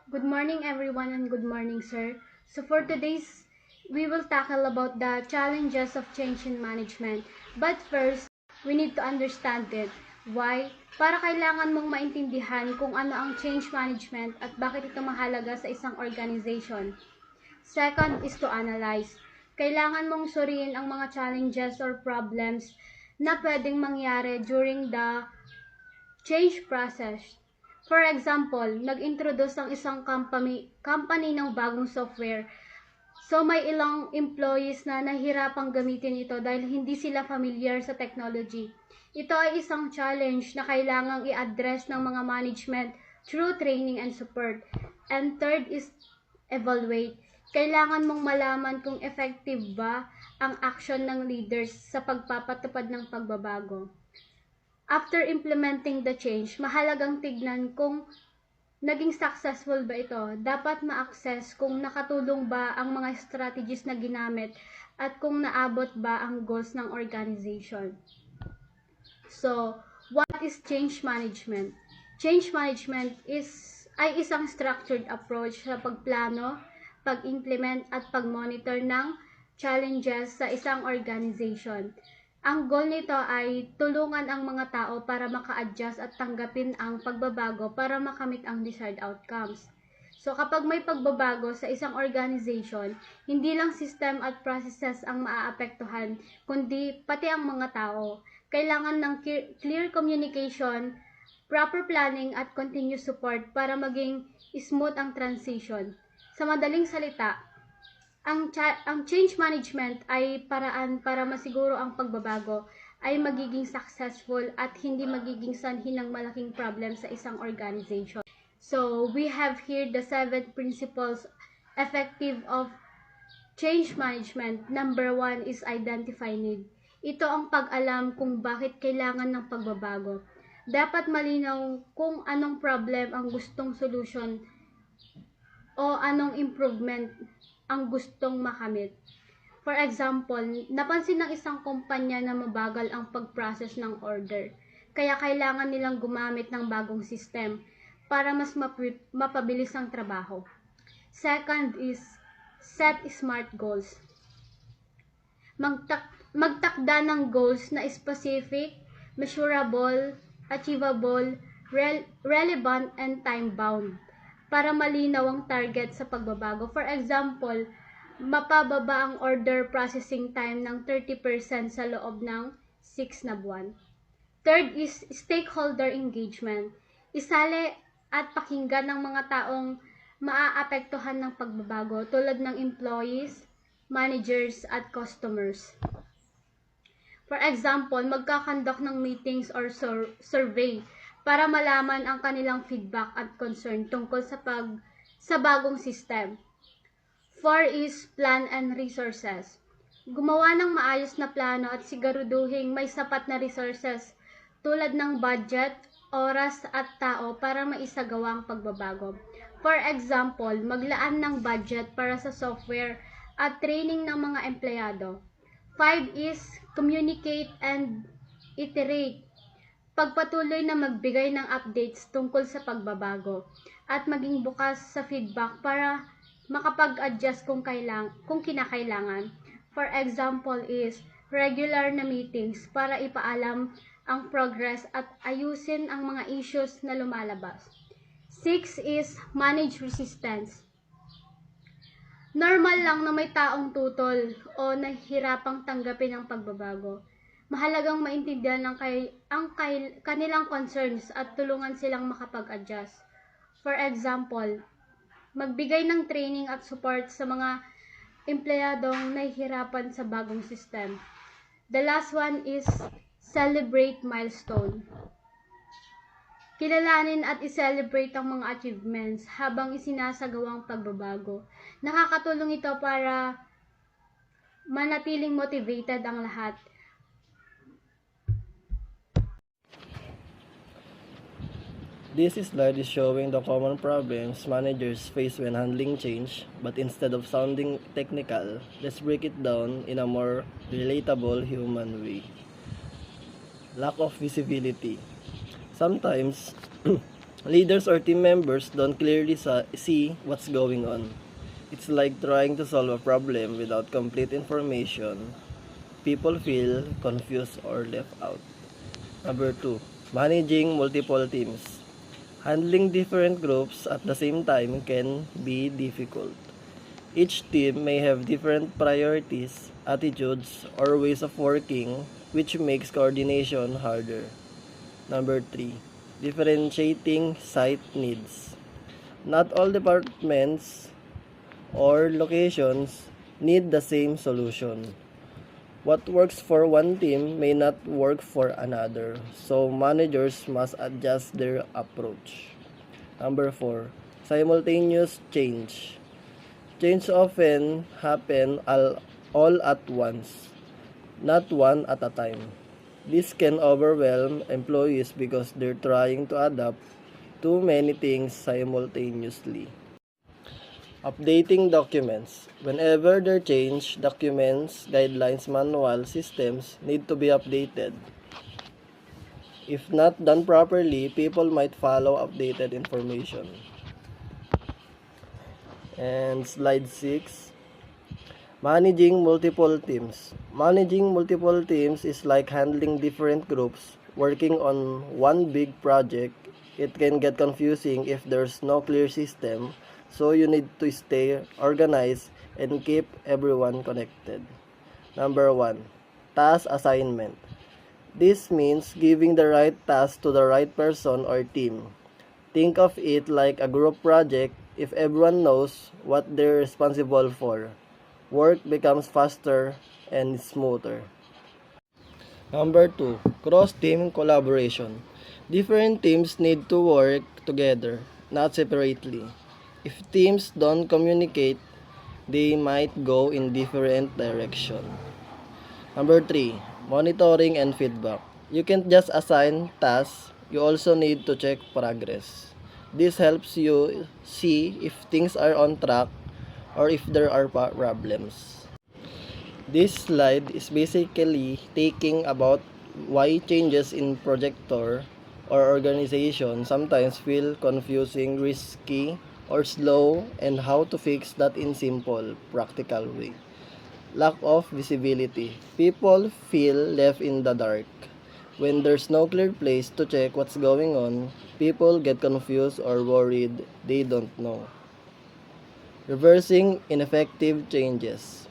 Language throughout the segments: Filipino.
Good morning everyone and good morning sir. So for today's, we will tackle about the challenges of change in management. But first, we need to understand it. Why? Para kailangan mong maintindihan kung ano ang change management at bakit ito mahalaga sa isang organization. Second is to analyze. Kailangan mong suriin ang mga challenges or problems na pwedeng mangyari during the change process. For example, nag-introduce ang isang company ng bagong software. So may ilang employees na nahihirapang gamitin ito dahil hindi sila familiar sa technology. Ito ay isang challenge na kailangang i-address ng mga management through training and support. And third is evaluate. Kailangan mong malaman kung effective ba ang action ng leaders sa pagpapatupad ng pagbabago. After implementing the change, mahalagang tignan kung naging successful ba ito. Dapat ma-access kung nakatulong ba ang mga strategies na ginamit at kung naabot ba ang goals ng organization. So, what is change management? Change management ay isang structured approach sa pagplano, pag-implement at pag-monitor ng challenges sa isang organization. Ang goal nito ay tulungan ang mga tao para maka-adjust at tanggapin ang pagbabago para makamit ang desired outcomes. So kapag may pagbabago sa isang organization, hindi lang system at processes ang maaapektuhan, kundi pati ang mga tao. Kailangan ng clear communication, proper planning at continuous support para maging smooth ang transition. Sa madaling salita, ang change management ay paraan para masiguro ang pagbabago ay magiging successful at hindi magiging sanhi ng malaking problem sa isang organization. So, we have here the 7 principles effective of change management. Number 1 is identify need. Ito ang pag-alam kung bakit kailangan ng pagbabago. Dapat malinaw kung anong problem ang gustong solution o anong improvement ang gustong makamit. For example, napansin ng isang kumpanya na mabagal ang pag-process ng order. Kaya kailangan nilang gumamit ng bagong system para mas mapabilis ang trabaho. Second is set smart goals. Magtakda ng goals na specific, measurable, achievable, relevant, and time-bound para malinaw ang target sa pagbabago. For example, mapababa ang order processing time ng 30% sa loob ng 6 na buwan. Third is stakeholder engagement. Isali at pakinggan ng mga taong maaapektuhan ng pagbabago tulad ng employees, managers, at customers. For example, magkakandak ng meetings or survey para malaman ang kanilang feedback at concern tungkol sa bagong system. 4 is plan and resources. Gumawa ng maayos na plano at siguraduhin may sapat na resources tulad ng budget, oras at tao para maisagawa ang pagbabago. For example, maglaan ng budget para sa software at training ng mga empleyado. 5 is communicate and iterate. Pagpatuloy na magbigay ng updates tungkol sa pagbabago at maging bukas sa feedback para makapag-adjust kung kinakailangan. For example is regular na meetings para ipaalam ang progress at ayusin ang mga issues na lumalabas. 6 is manage resistance. Normal lang na may taong tutol o nahihirapang tanggapin ang pagbabago. Mahalagang maintindihan ang kanilang concerns at tulungan silang makapag-adjust. For example, magbigay ng training at support sa mga empleyadong nahihirapan sa bagong system. The last one is celebrate milestone. Kilalanin at i-celebrate ang mga achievements habang isinasagawa ang pagbabago. Nakakatulong ito para manatiling motivated ang lahat. This slide is showing the common problems managers face when handling change, but instead of sounding technical, let's break it down in a more relatable human way. Lack of visibility. Sometimes, Leaders or team members don't clearly see what's going on. It's like trying to solve a problem without complete information. People feel confused or left out. Number 2, managing multiple teams. Handling different groups at the same time can be difficult. Each team may have different priorities, attitudes, or ways of working, which makes coordination harder. Number 3, differentiating site needs. Not all departments or locations need the same solution. What works for one team may not work for another, so managers must adjust their approach. Number 4, simultaneous change. Change often happen all at once, not one at a time. This can overwhelm employees because they're trying to adapt too many things simultaneously. Updating documents. Whenever there change, documents, guidelines, manual, systems need to be updated. If not done properly, people might follow updated information. And slide 6. Managing multiple teams. Managing multiple teams is like handling different groups working on one big project. It can get confusing if there's no clear system, so you need to stay organized and keep everyone connected. Number 1, task assignment. This means giving the right task to the right person or team. Think of it like a group project. If everyone knows what they're responsible for, work becomes faster and smoother. Number 2, cross-team collaboration. Different teams need to work together, not separately. If teams don't communicate, they might go in different direction. Number 3, monitoring and feedback. You can't just assign tasks, you also need to check progress. This helps you see if things are on track or if there are problems. This slide is basically taking about why changes in projector or organization sometimes feel confusing, risky, or slow, and how to fix that in simple, practical way. Lack of visibility. People feel left in the dark. When there's no clear place to check what's going on, people get confused or worried they don't know. Reversing ineffective changes.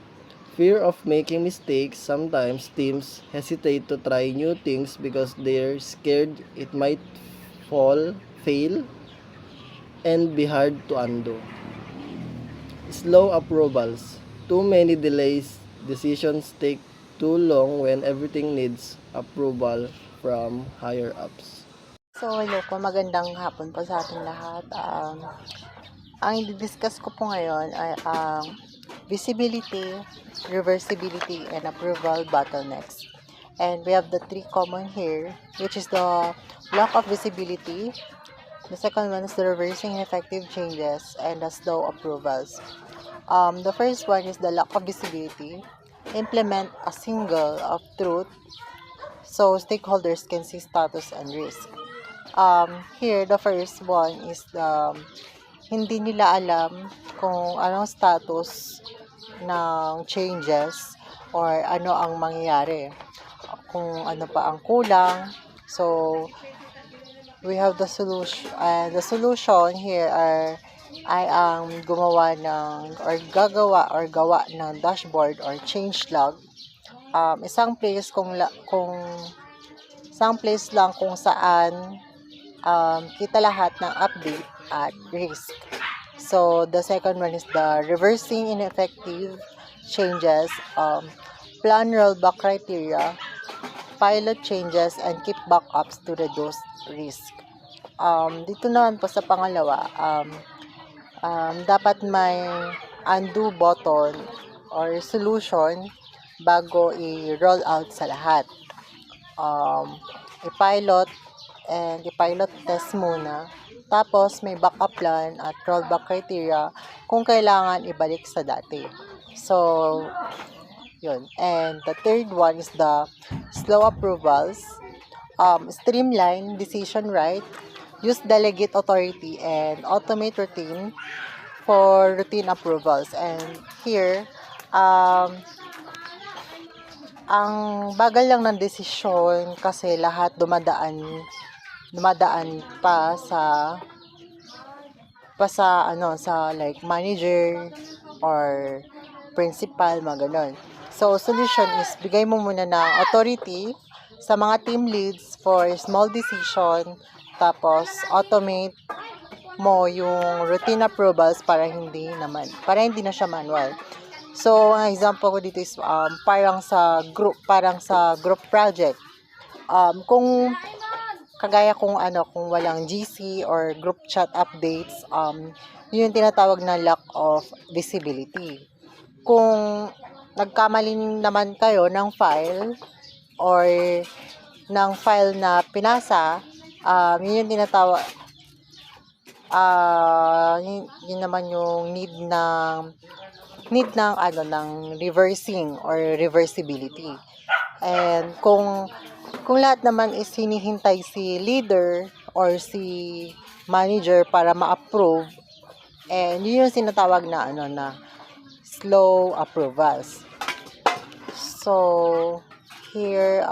Fear of making mistakes. Sometimes teams hesitate to try new things because they're scared it might fail, and be hard to undo. Slow approvals. Too many delays. Decisions take too long when everything needs approval from higher ups. So, hello po. Magandang hapon po sa ating lahat. Ang i-discuss ko po ngayon ay ang visibility, reversibility, and approval bottlenecks. And we have the three common here, which is the lack of visibility. The second one is the reversing ineffective changes and the slow approvals. The first one is the lack of visibility. Implement a single of truth so stakeholders can see status and risk. Here, the first one is the hindi nila alam kung anong status ng changes or ano ang mangyayari. Kung ano pa ang kulang. So, we have the solution. The solution here ay ang gumawa ng or gawa ng dashboard or change log. Isang place lang kung saan kita lahat ng update at risk. So, the second one is the reversing ineffective changes, plan rollback criteria, pilot changes, and keep backups to reduce risk. Dito naman po sa pangalawa, dapat may undo button or solution bago i-roll out sa lahat. I-pilot test muna. Tapos, may backup plan at rollback criteria kung kailangan ibalik sa dati. So, yun. And the third one is the slow approvals. Streamline decision right. use delegate authority and automate routine for routine approvals. And here, ang bagal lang ng desisyon kasi lahat dumadaan sa like manager or principal, mga ganon. So, solution is bigay mo muna ng authority sa mga team leads for small decision, tapos automate mo yung routine approvals para hindi na siya manual. So, ang example ko dito is parang sa group project. Kung kagaya kung walang GC or group chat updates, yun yung tinatawag na lack of visibility. Kung nagkamali naman kayo ng file or ng file na pinasa, yun yung tinatawag, yun naman yung need ng reversing or reversibility. And kung lahat naman is hinihintay si leader or si manager para ma-approve, and yun yung sinatawag na slow approvals. So here,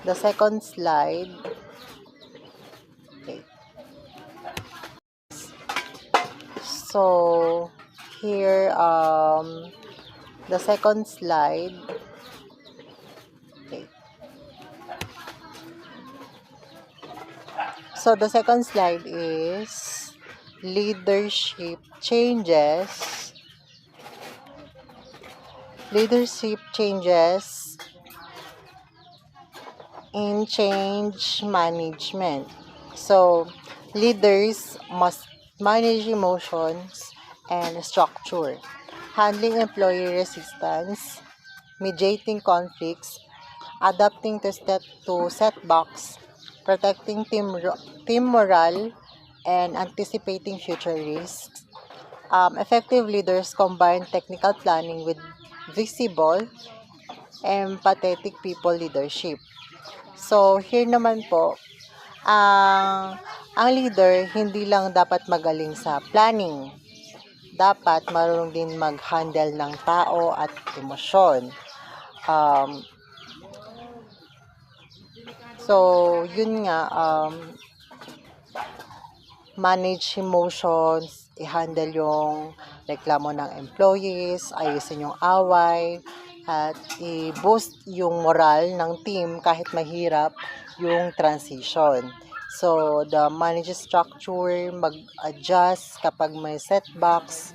the second slide. Okay. So here, the second slide. Okay. So the second slide is leadership changes in change management. So, leaders must manage emotions and structure, handling employee resistance, mediating conflicts, adapting to setbacks, protecting team morale, and anticipating future risks. Effective leaders combine technical planning with visible, empathetic people leadership. So, here naman po, ang leader hindi lang dapat magaling sa planning. Dapat marunong din mag-handle ng tao at emosyon. So, yun nga, manage emotions, i-handle yung reklamo ng employees, ayusin yung away, at i-boost yung moral ng team kahit mahirap yung transition. So, the manage structure, mag-adjust kapag may setbacks,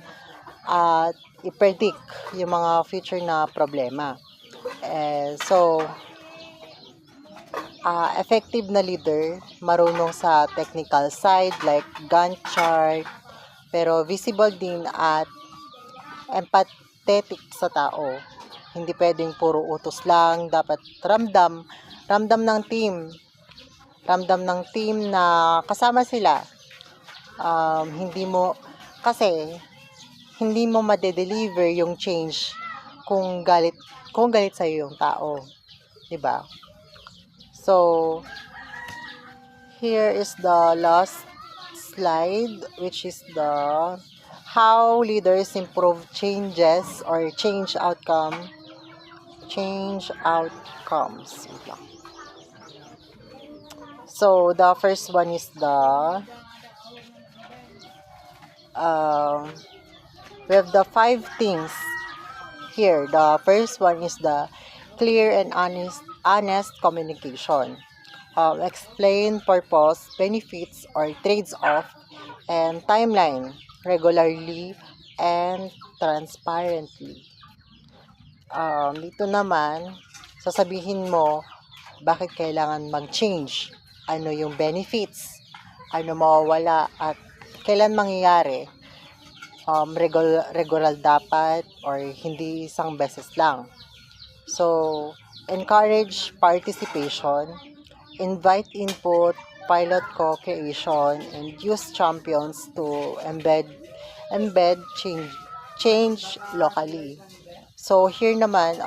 at i-predict yung mga future na problema. So, effective na leader, marunong sa technical side like Gantt chart, pero visible din at empathetic sa tao. Hindi pwedeng puro utos lang, dapat ramdam ng team na kasama sila. Hindi mo ma-deliver yung change kung galit sa yung tao, 'di ba? So, here is the last slide, which is the how leaders improve changes or change outcomes. So, the first one is we have the 5 things here. The first one is the clear and honest communication. Explain purpose, benefits, or trades-off, and timeline regularly and transparently. Dito naman, sasabihin mo bakit kailangan mag-change, ano yung benefits, ano mawawala, at kailan mangyayari. Regular dapat or hindi isang beses lang. So, encourage participation, invite input, pilot co-creation, and use champions to embed change locally. So, here naman,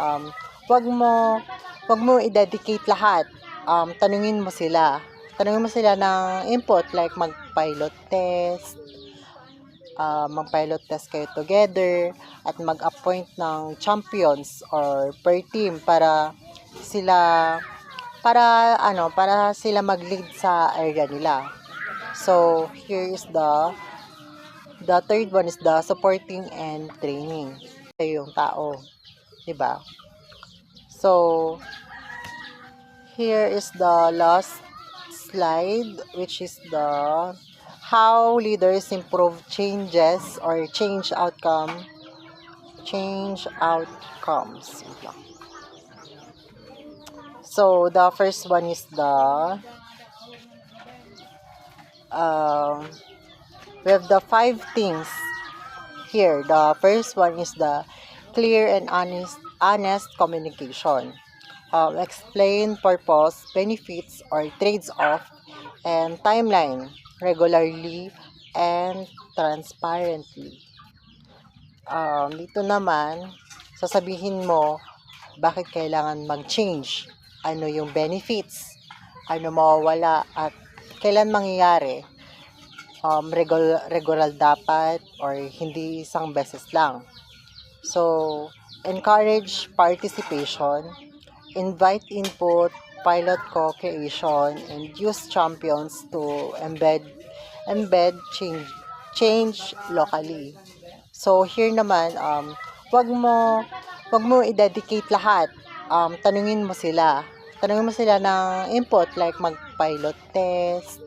wag mo i-dedicate lahat. Tanungin mo sila. tanungin mo sila ng input like mag-pilot test kayo together at mag-appoint ng champions or per team para sila mag-lead sa area nila. So here is the third one is the supporting and training. Ito yung tao, 'di ba? So here is the last slide, which is the how leaders improve changes or change outcomes. So the first one is we have the 5 things here. The first one is the clear and honest communication. Explain purpose, benefits, or trades-off, and timeline regularly and transparently. Dito naman, sasabihin mo bakit kailangan mag-change, ano yung benefits, ano mawawala, at kailan mangyayari. Regular dapat or hindi isang beses lang. So, encourage participation, invite input, pilot co-creation, and use champions to embed change locally. So here naman, wag mo i-dedicate lahat. Tanungin mo sila ng input like mag-pilot test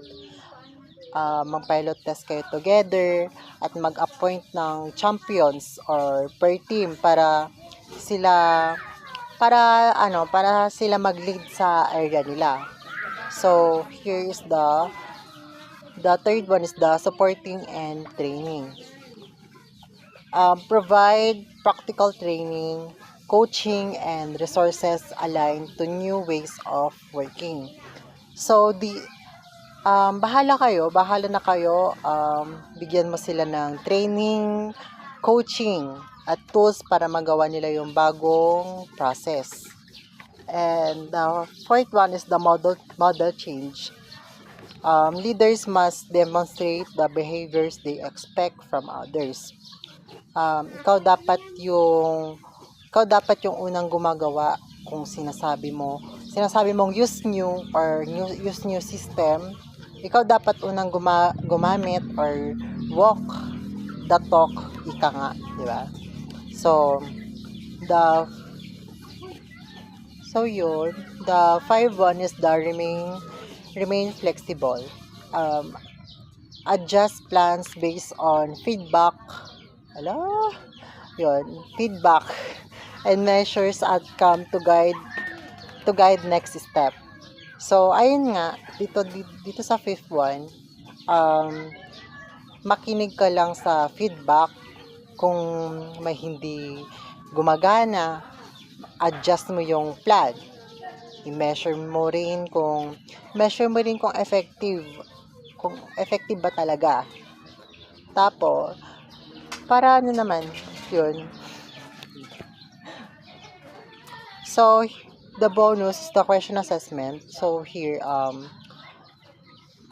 kayo together at mag-appoint ng champions or per team para sila mag-lead sa area nila. So here is the third one is the supporting and training. Provide practical training, coaching, and resources aligned to new ways of working. So bahala na kayo, bigyan mo sila ng training, coaching, at tools para magawa nila yung bagong process. And the fourth one is the model change. Leaders must demonstrate the behaviors they expect from others. Ikaw dapat yung unang gumagawa kung sinasabi mong use new system. Ikaw dapat unang gumamit or walk the talk, ika nga, di ba? So yun, the 5-1 is the remain flexible. Adjust plans based on feedback and measures outcome to guide next step. So ayun nga, dito sa 5th one, makinig ka lang sa feedback. Kung may hindi gumagana, adjust mo yung plan. I-measure mo rin kung effective ba talaga. Tapos para naman yun. So the bonus is the question assessment. So here,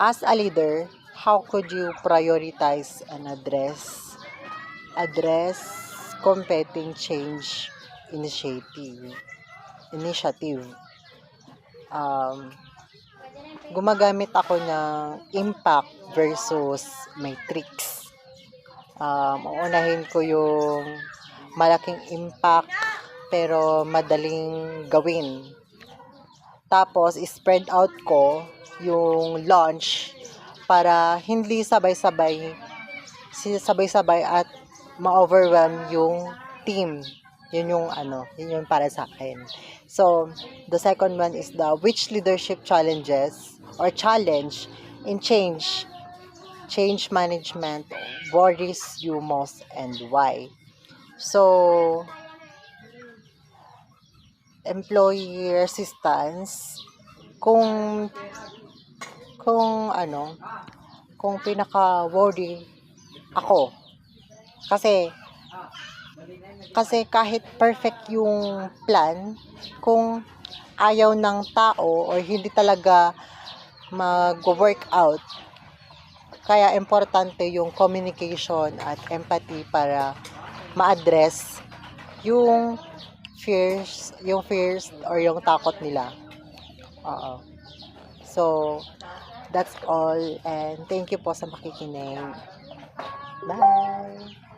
as a leader, how could you prioritize and address competing change initiative? Gumagamit ako ng impact versus matrix. Uunahin ko yung malaking impact pero madaling gawin. Tapos spread out ko yung launch para hindi sabay-sabay at ma-overwhelm yung team. Yun yung para sa akin. So, the second one is the which leadership challenge in change management worries you most and why. So, employee resistance, kung pinaka-worry ako. Kasi kahit perfect yung plan, kung ayaw ng tao or hindi talaga mag-work out. Kaya importante yung communication at empathy para ma-address yung fears or yung takot nila. Oo. So, that's all, and thank you po sa makikinig. Bye!